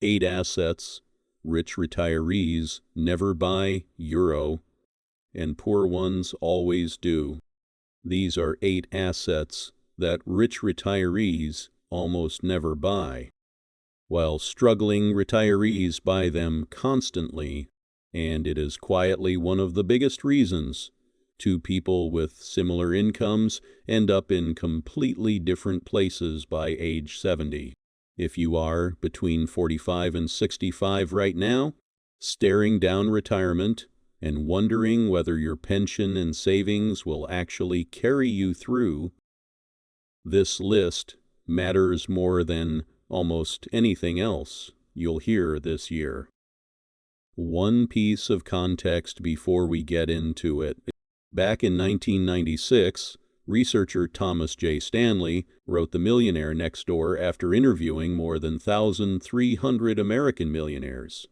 8 assets rich retirees never buy euro, and poor ones always do. These are 8 assets that rich retirees almost never buy, while struggling retirees buy them constantly, and it is quietly one of the biggest reasons two people with similar incomes end up in completely different places by age 70. If you are between 45 and 65 right now, staring down retirement and wondering whether your pension and savings will actually carry you through, this list matters more than almost anything else you'll hear this year. One piece of context before we get into it. Back in 1996, researcher Thomas J. Stanley wrote The Millionaire Next Door after interviewing more than 1,300 American millionaires.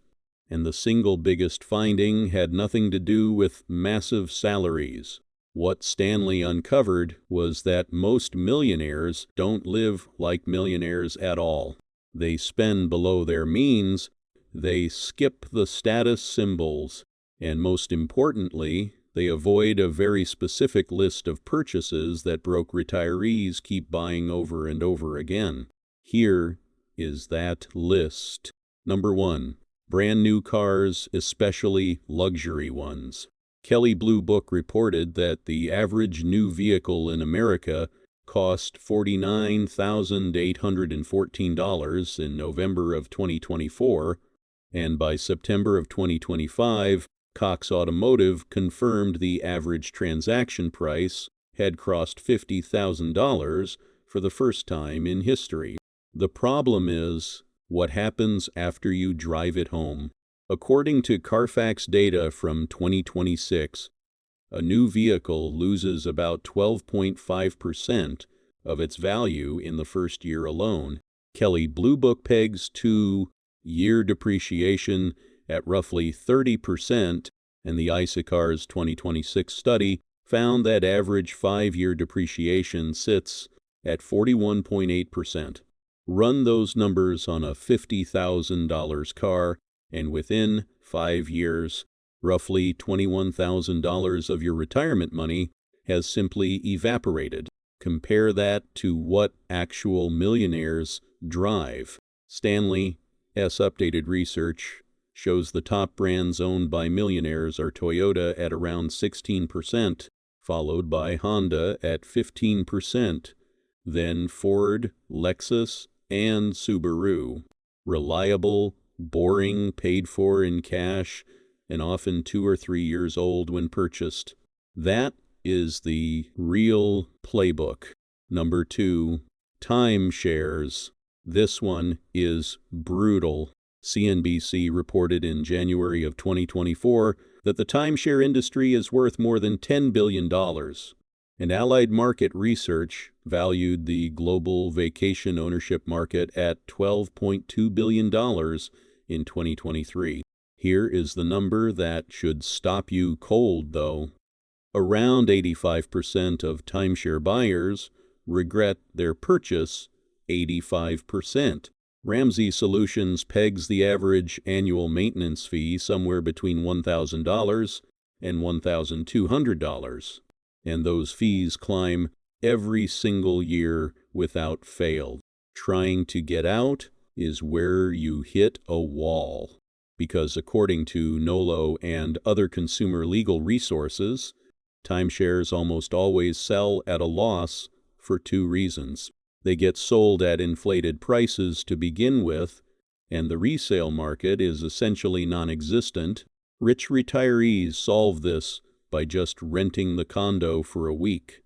And the single biggest finding had nothing to do with massive salaries. What Stanley uncovered was that most millionaires don't live like millionaires at all. They spend below their means, they skip the status symbols, and most importantly, they avoid a very specific list of purchases that broke retirees keep buying over and over again. Here is that list. Number 1. Brand new cars, especially luxury ones. Kelley Blue Book reported that the average new vehicle in America cost $49,814 in November of 2024, and by September of 2025, Cox Automotive confirmed the average transaction price had crossed $50,000 for the first time in history. The problem is what happens after you drive it home. According to Carfax data from 2026, a new vehicle loses about 12.5% of its value in the first year alone. Kelley Blue Book pegs 2-year depreciation at roughly 30%, and the Issachar's 2026 study found that average 5-year depreciation sits at 41.8%. Run those numbers on a $50,000 car, and within 5 years, roughly $21,000 of your retirement money has simply evaporated. Compare that to what actual millionaires drive. Stanley's updated research shows the top brands owned by millionaires are Toyota at around 16%, followed by Honda at 15%, then Ford, Lexus, and Subaru. Reliable, boring, paid for in cash, and often 2 or 3 years old when purchased. That is the real playbook. Number 2, timeshares. This one is brutal. CNBC reported in January of 2024 that the timeshare industry is worth more than $10 billion. And Allied Market Research valued the global vacation ownership market at $12.2 billion in 2023. Here is the number that should stop you cold, though. Around 85% of timeshare buyers regret their purchase, 85%. Ramsey Solutions pegs the average annual maintenance fee somewhere between $1,000 and $1,200, and those fees climb every single year without fail. Trying to get out is where you hit a wall, because according to NOLO and other consumer legal resources, timeshares almost always sell at a loss for 2 reasons. They get sold at inflated prices to begin with, and the resale market is essentially non-existent. Rich retirees solve this by just renting the condo for a week,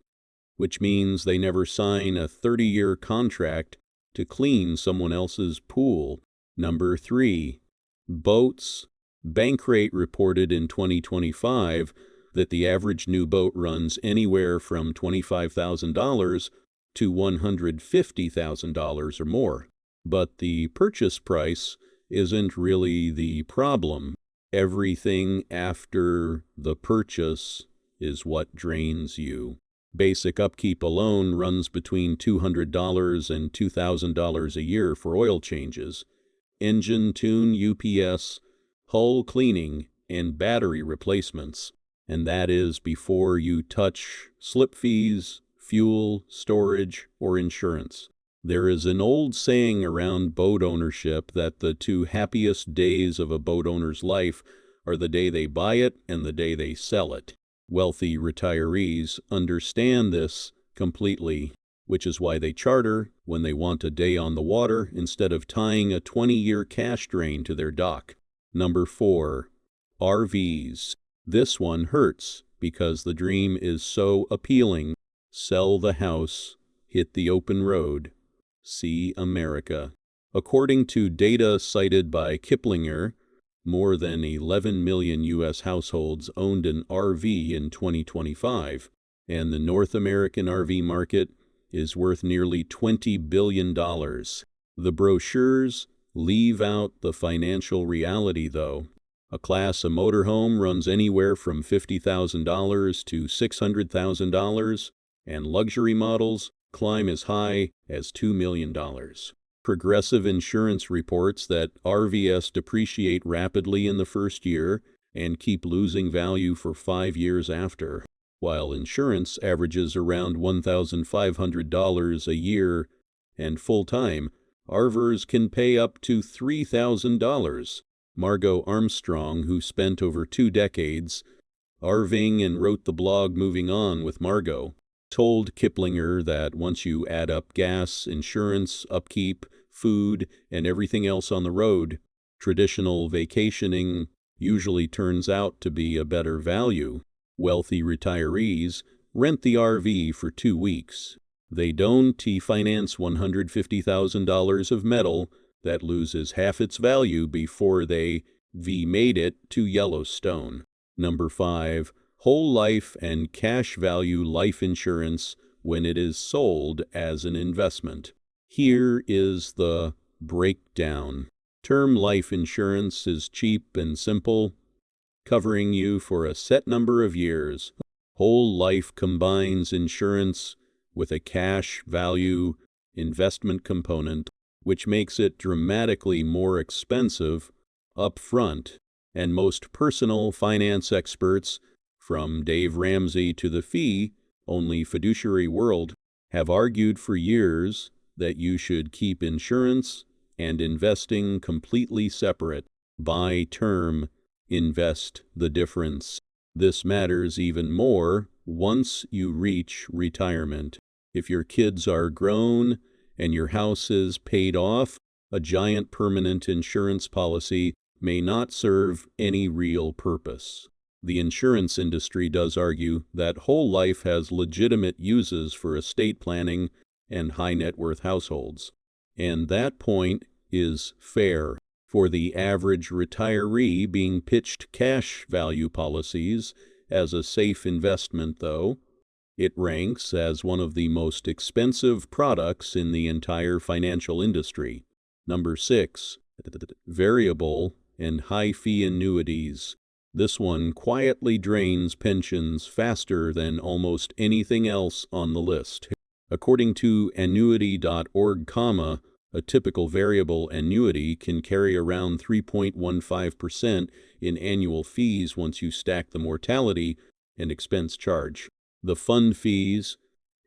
which means they never sign a 30-year contract to clean someone else's pool. Number 3, boats. Bankrate reported in 2025 that the average new boat runs anywhere from $25,000 to $150,000 or more. But the purchase price isn't really the problem. Everything after the purchase is what drains you. Basic upkeep alone runs between $200 and $2,000 a year for oil changes, engine tune, UPS, hull cleaning, and battery replacements. And that is before you touch slip fees, fuel, storage, or insurance. There is an old saying around boat ownership that the two happiest days of a boat owner's life are the day they buy it and the day they sell it. Wealthy retirees understand this completely, which is why they charter when they want a day on the water instead of tying a 20-year cash drain to their dock. Number 4, RVs. This one hurts because the dream is so appealing. Sell the house, hit the open road. See America. According to data cited by Kiplinger, more than 11 million U.S. households owned an RV in 2025, and the North American RV market is worth nearly $20 billion. The brochures leave out the financial reality, though. A Class A motorhome runs anywhere from $50,000 to $600,000, and luxury models climb as high as $2 million. Progressive Insurance reports that RVs depreciate rapidly in the first year and keep losing value for 5 years after, while insurance averages around $1,500 a year, and full-time, RVers can pay up to $3,000. Margot Armstrong, who spent over 2 decades RVing and wrote the blog Moving On with Margot, told Kiplinger that once you add up gas, insurance, upkeep, food, and everything else on the road, traditional vacationing usually turns out to be a better value. Wealthy retirees rent the RV for 2 weeks. They don't finance $150,000 of metal that loses half its value before they made it to Yellowstone. Number 5, whole life and cash value life insurance when it is sold as an investment. Here is the breakdown. Term life insurance is cheap and simple, covering you for a set number of years. Whole life combines insurance with a cash value investment component, which makes it dramatically more expensive up front, and most personal finance experts, from Dave Ramsey to the fee-only fiduciary world, have argued for years that you should keep insurance and investing completely separate. Buy term, invest the difference. This matters even more once you reach retirement. If your kids are grown and your house is paid off, a giant permanent insurance policy may not serve any real purpose. The insurance industry does argue that whole life has legitimate uses for estate planning and high net worth households, and that point is fair. For the average retiree, being pitched cash value policies as a safe investment, though, it ranks as one of the most expensive products in the entire financial industry. Number 6, variable and high-fee annuities. This one quietly drains pensions faster than almost anything else on the list. According to annuity.org, a typical variable annuity can carry around 3.15% in annual fees once you stack the mortality and expense charge, the fund fees,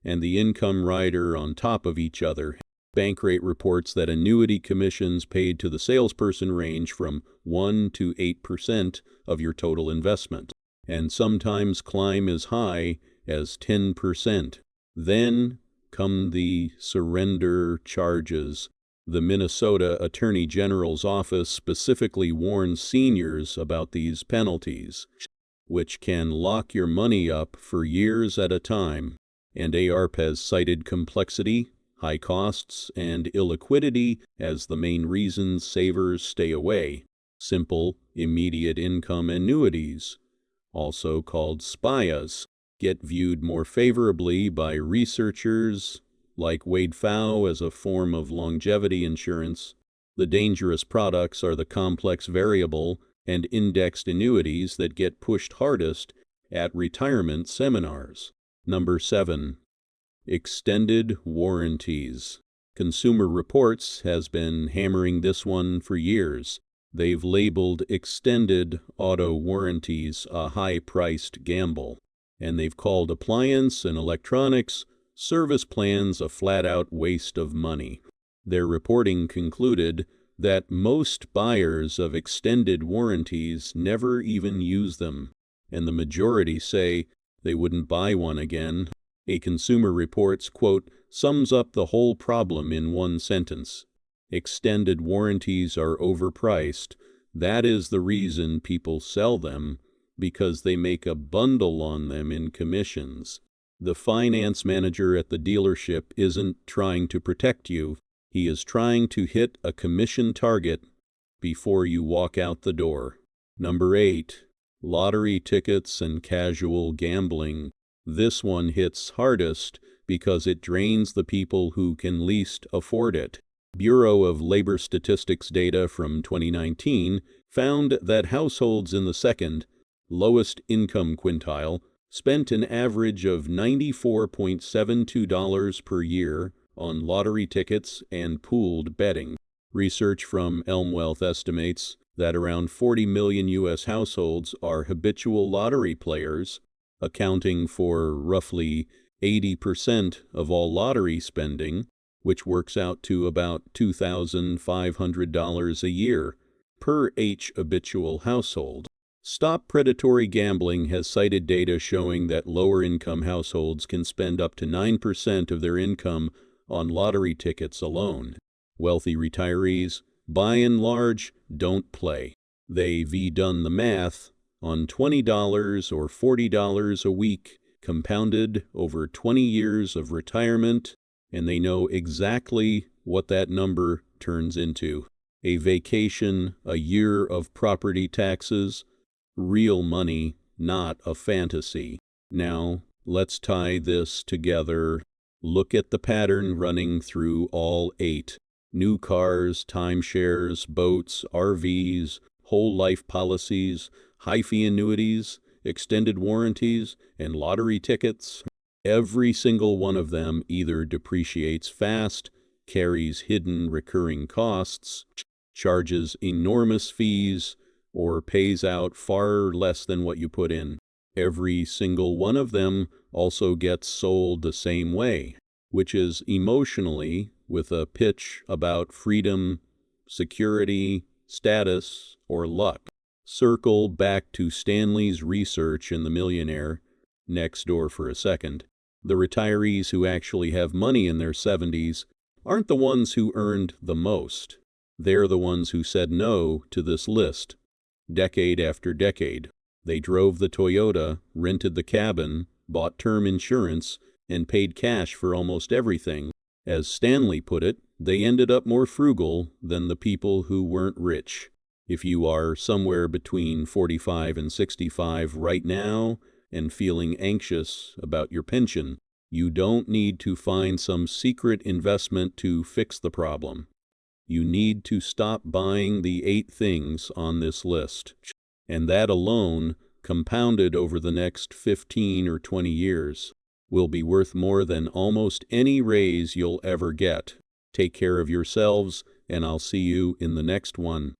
and the income rider on top of each other. Bankrate reports that annuity commissions paid to the salesperson range from 1 to 8% of your total investment, and sometimes climb as high as 10%. Then come the surrender charges. The Minnesota Attorney General's office specifically warns seniors about these penalties, which can lock your money up for years at a time. And AARP has cited complexity, high costs, and illiquidity as the main reasons savers stay away. Simple, immediate income annuities, also called SPIAs, get viewed more favorably by researchers like Wade Pfau as a form of longevity insurance. The dangerous products are the complex variable and indexed annuities that get pushed hardest at retirement seminars. Number 7, extended warranties. Consumer Reports has been hammering this one for years. They've labeled extended auto warranties a high-priced gamble, and they've called appliance and electronics service plans a flat-out waste of money. Their reporting concluded that most buyers of extended warranties never even use them, and the majority say they wouldn't buy one again. A Consumer Reports quote sums up the whole problem in one sentence. Extended warranties are overpriced. That is the reason people sell them, because they make a bundle on them in commissions. The finance manager at the dealership isn't trying to protect you. He is trying to hit a commission target before you walk out the door. Number 8. Lottery tickets and casual gambling. This one hits hardest because it drains the people who can least afford it. Bureau of Labor Statistics data from 2019 found that households in the second, lowest income quintile spent an average of $94.72 per year on lottery tickets and pooled betting. Research from Elm Wealth estimates that around 40 million U.S. households are habitual lottery players, accounting for roughly 80% of all lottery spending, which works out to about $2,500 a year per each habitual household. Stop Predatory Gambling has cited data showing that lower-income households can spend up to 9% of their income on lottery tickets alone. Wealthy retirees, by and large, don't play. They've done the math on $20 or $40 a week compounded over 20 years of retirement, and they know exactly what that number turns into. A vacation, a year of property taxes, real money, not a fantasy. Now, let's tie this together. Look at the pattern running through all 8. New cars, timeshares, boats, RVs, whole life policies, high-fee annuities, extended warranties, and lottery tickets. Every single one of them either depreciates fast, carries hidden recurring costs, charges enormous fees, or pays out far less than what you put in. Every single one of them also gets sold the same way, which is emotionally with a pitch about freedom, security, status, or luck. Circle back to Stanley's research in The Millionaire next door for a second. The retirees who actually have money in their 70s aren't the ones who earned the most. They're the ones who said no to this list. Decade after decade, they drove the Toyota, rented the cabin, bought term insurance, and paid cash for almost everything. As Stanley put it, they ended up more frugal than the people who weren't rich. If you are somewhere between 45 and 65 right now and feeling anxious about your pension, you don't need to find some secret investment to fix the problem. You need to stop buying the 8 things on this list, and that alone, compounded over the next 15 or 20 years, will be worth more than almost any raise you'll ever get. Take care of yourselves, and I'll see you in the next one.